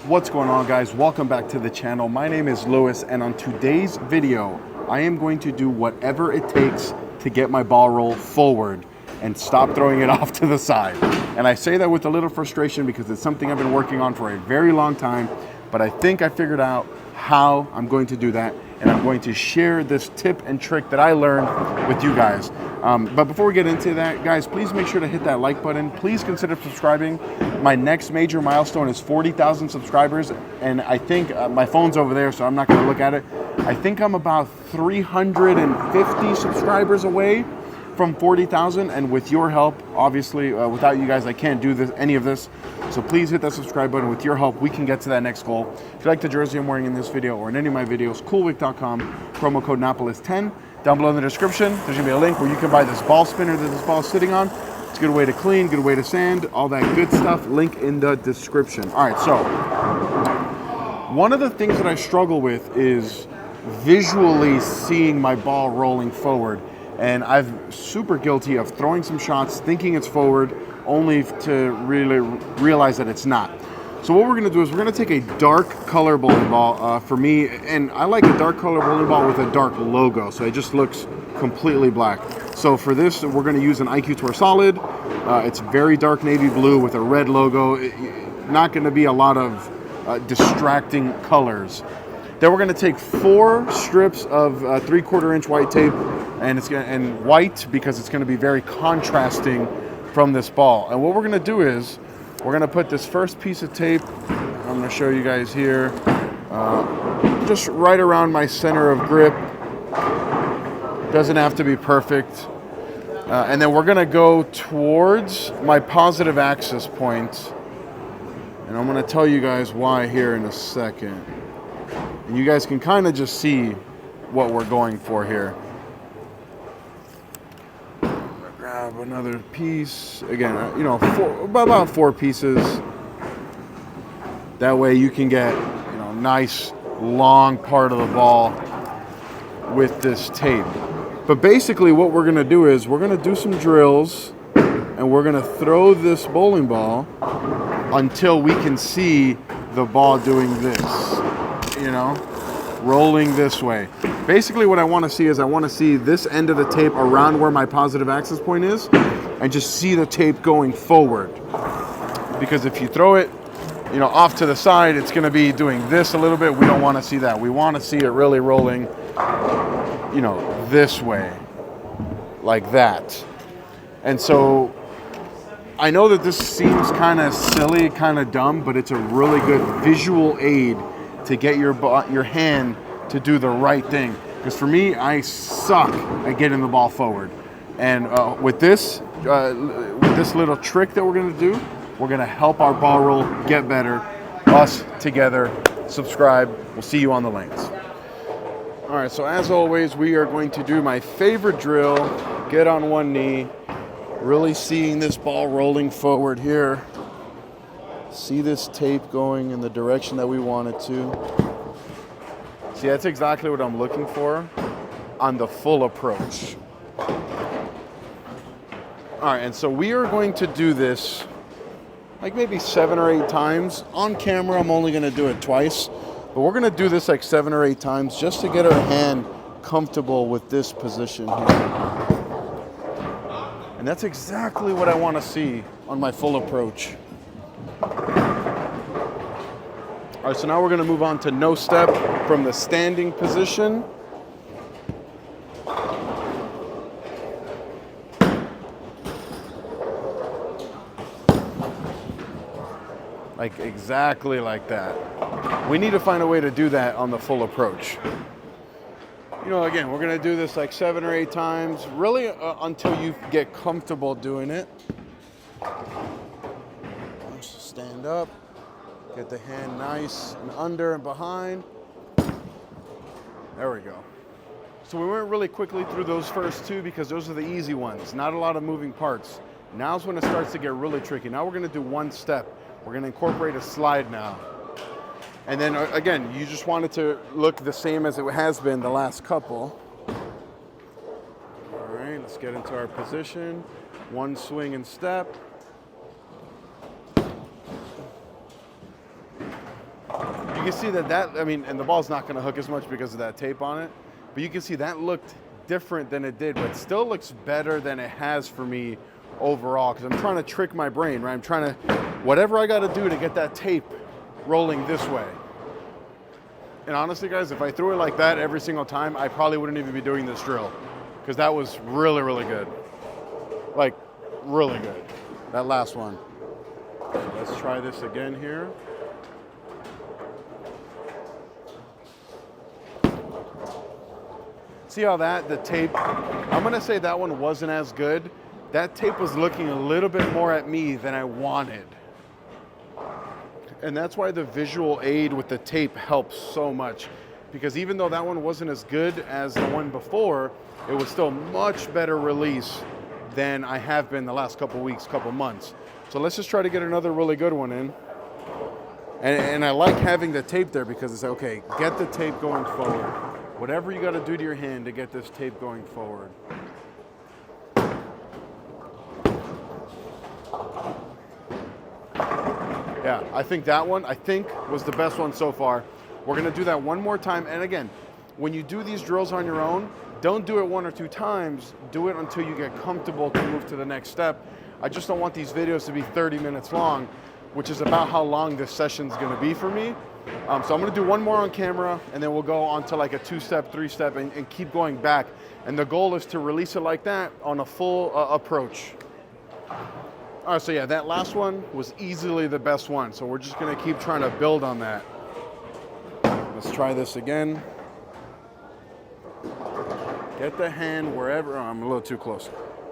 What's going on, guys? Welcome back to the channel. My name is Lewis, and on today's video I am going to do whatever it takes to get my ball roll forward and stop throwing it off to the side. And I say that with a little frustration because it's something I've been working on for a very long time, but I think I figured out how I'm going to do that, and I'm going to share this tip and trick that I learned with you guys. But before we get into that, guys, please make sure to hit that like button. Please consider subscribing. My next major milestone is 40,000 subscribers, and I think my phone's over there, so I'm not going to look at it. I think I'm about 350 subscribers away from 40,000, and with your help, obviously, without you guys, I can't do any of this. So please hit that subscribe button. With your help, we can get to that next goal. If you like the jersey I'm wearing in this video or in any of my videos, coolwick.com, promo code Napoles10. Down below in the description, there's gonna be a link where you can buy this ball spinner that this ball is sitting on. It's a good way to clean, good way to sand, all that good stuff. Link in the description. All right, so one of the things that I struggle with is visually seeing my ball rolling forward. And I'm super guilty of throwing some shots, thinking it's forward, only to really realize that it's not. So what we're gonna do is we're gonna take a dark color bowling ball for me, and I like a dark color bowling ball with a dark logo, so it just looks completely black. So for this, we're gonna use an IQ Tour Solid. It's very dark navy blue with a red logo. Not gonna be a lot of distracting colors. Then we're gonna take 4 strips of 3/4 inch white tape, and white because it's gonna be very contrasting from this ball. And what we're gonna do is we're gonna put this first piece of tape, I'm gonna show you guys here, just right around my center of grip. Doesn't have to be perfect. And then we're gonna go towards my positive axis point. And I'm gonna tell you guys why here in a second. And you guys can kind of just see what we're going for here. Grab another piece. Again, you know, about 4 pieces. That way you can get, you know, nice long part of the ball with this tape. But basically what we're gonna do is we're gonna do some drills, and we're gonna throw this bowling ball until we can see the ball doing this, you know, rolling this way. Basically what I want to see is I want to see this end of the tape around where my positive axis point is, and just see the tape going forward. Because if you throw it, you know, off to the side, it's going to be doing this a little bit. We don't want to see that. We want to see it really rolling, you know, this way, like that. And so I know that this seems kind of silly, kind of dumb, but it's a really good visual aid to get your hand to do the right thing. Because for me, I suck at getting the ball forward. And with this little trick that we're gonna do, we're gonna help our ball roll get better. Us together. Subscribe. We'll see you on the lanes. All right, so as always, we are going to do my favorite drill. Get on one knee. Really seeing this ball rolling forward here. See this tape going in the direction that we want it to. See, that's exactly what I'm looking for on the full approach. All right, and so we are going to do this like maybe 7 or 8 times. On camera, I'm only gonna do it twice, but we're gonna do this like 7 or 8 times just to get our hand comfortable with this position here. And that's exactly what I wanna see on my full approach. All right, so now we're gonna move on to no step from the standing position. Like exactly like that. We need to find a way to do that on the full approach. You know, again, we're gonna do this like 7 or 8 times, really until you get comfortable doing it. Just stand up. Get the hand nice and under and behind. There we go. So we went really quickly through those first 2 because those are the easy ones. Not a lot of moving parts. Now's when it starts to get really tricky. Now we're gonna do 1 step. We're gonna incorporate a slide now. And then again, you just want it to look the same as it has been the last couple. All right, let's get into our position. 1 swing and step. can see that, I mean, and the ball's not gonna hook as much because of that tape on it, but you can see that looked different than it did, but still looks better than it has for me overall, because I'm trying to trick my brain, right? I'm trying to, whatever I gotta do to get that tape rolling this way. And honestly, guys, if I threw it like that every single time, I probably wouldn't even be doing this drill, because that was really, really good. Like, really good. That last one. So let's try this again here. See how the tape, I'm gonna say that one wasn't as good. That tape was looking a little bit more at me than I wanted. And that's why the visual aid with the tape helps so much, because even though that one wasn't as good as the one before, it was still much better release than I have been the last couple weeks, couple months. So let's just try to get another really good one in. And I like having the tape there because it's okay, get the tape going forward. Whatever you got to do to your hand to get this tape going forward. Yeah, I think that one, was the best one so far. We're gonna do that one more time. And again, when you do these drills on your own, don't do it 1 or 2 times. Do it until you get comfortable to move to the next step. I just don't want these videos to be 30 minutes long, which is about how long this session's gonna be for me. So I'm gonna do one more on camera, and then we'll go on to like a 2-step, 3-step, and keep going back. And the goal is to release it like that on a full approach. All right, so yeah, that last one was easily the best one. So we're just gonna keep trying to build on that. Let's try this again. Get the hand wherever, I'm a little too close.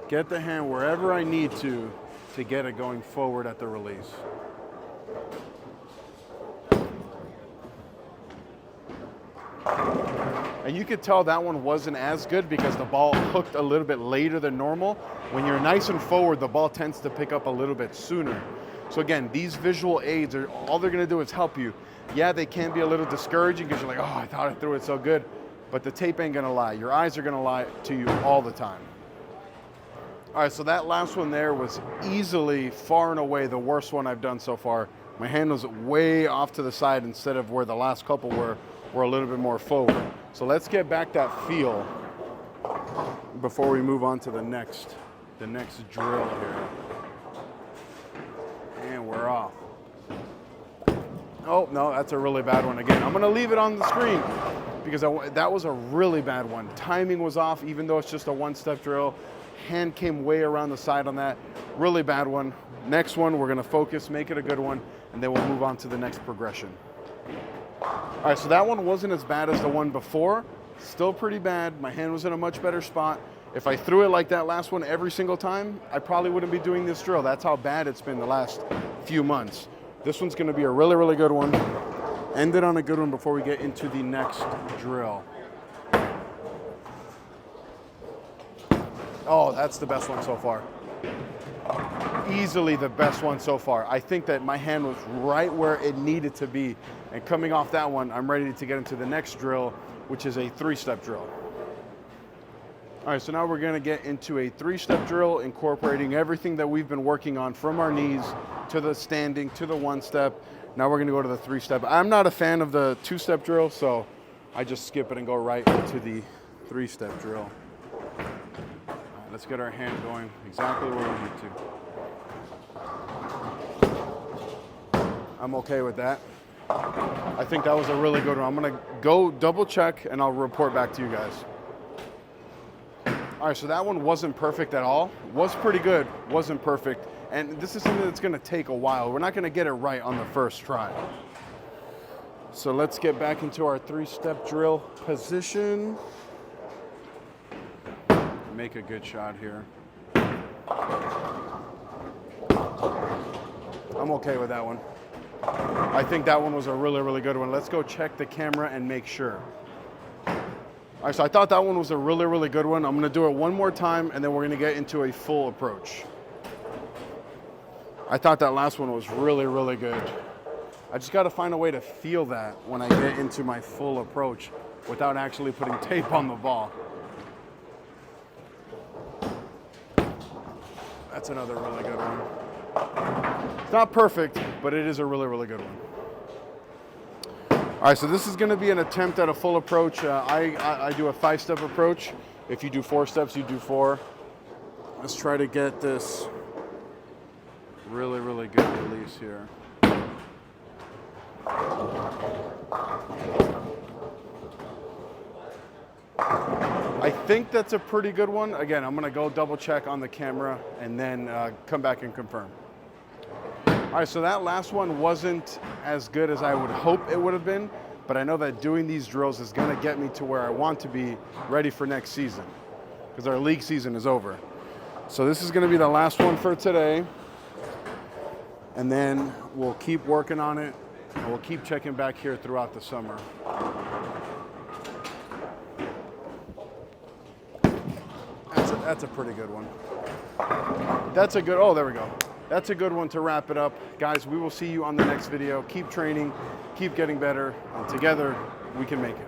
Get the hand wherever I need to get it going forward at the release. And you could tell that one wasn't as good because the ball hooked a little bit later than normal. When you're nice and forward, the ball tends to pick up a little bit sooner. So again, these visual aids, all they're gonna do is help you. Yeah, they can be a little discouraging because you're like, oh, I thought I threw it so good. But the tape ain't gonna lie. Your eyes are gonna lie to you all the time. All right, so that last one there was easily, far and away, the worst one I've done so far. My hand was way off to the side instead of where the last couple were a little bit more forward. So let's get back that feel before we move on to the next drill here. And we're off. Oh, no, that's a really bad one again. I'm gonna leave it on the screen because that was a really bad one. Timing was off, even though it's just a 1-step drill. Hand came way around the side on that. Really bad one. Next one, we're gonna focus, make it a good one, and then we'll move on to the next progression. All right, so that one wasn't as bad as the one before. Still pretty bad. My hand was in a much better spot. If I threw it like that last one every single time, I probably wouldn't be doing this drill. That's how bad it's been the last few months. This one's gonna be a really, really good one. End it on a good one before we get into the next drill. Oh, that's the best one so far. Easily the best one so far. I think that my hand was right where it needed to be. And coming off that one, I'm ready to get into the next drill, which is a 3-step drill. All right, so now we're gonna get into a 3-step drill, incorporating everything that we've been working on from our knees to the standing, to the 1-step. Now we're gonna go to the 3-step. I'm not a fan of the 2-step drill, so I just skip it and go right into the 3-step drill. All right, let's get our hand going exactly where we need to. I'm okay with that. I think that was a really good one. I'm gonna go double check and I'll report back to you guys. All right, so that one wasn't perfect at all. Was pretty good, wasn't perfect. And this is something that's gonna take a while. We're not gonna get it right on the first try. So let's get back into our 3-step drill position. Make a good shot here. I'm okay with that one. I think that one was a really, really good one. Let's go check the camera and make sure. All right, so I thought that one was a really, really good one. I'm gonna do it one more time and then we're gonna get into a full approach. I thought that last one was really, really good. I just gotta find a way to feel that when I get into my full approach without actually putting tape on the ball. That's another really good one. It's not perfect, but it is a really, really good one. All right, so this is gonna be an attempt at a full approach. I do a 5-step approach. If you do 4 steps, you do 4. Let's try to get this really, really good release here. I think that's a pretty good one. Again, I'm gonna go double check on the camera and then come back and confirm. All right, so that last one wasn't as good as I would hope it would have been, but I know that doing these drills is gonna get me to where I want to be ready for next season, because our league season is over. So this is gonna be the last one for today, and then we'll keep working on it, and we'll keep checking back here throughout the summer. That's a pretty good one. That's a good, oh, there we go. That's a good one to wrap it up. Guys, we will see you on the next video. Keep training, keep getting better, and together we can make it.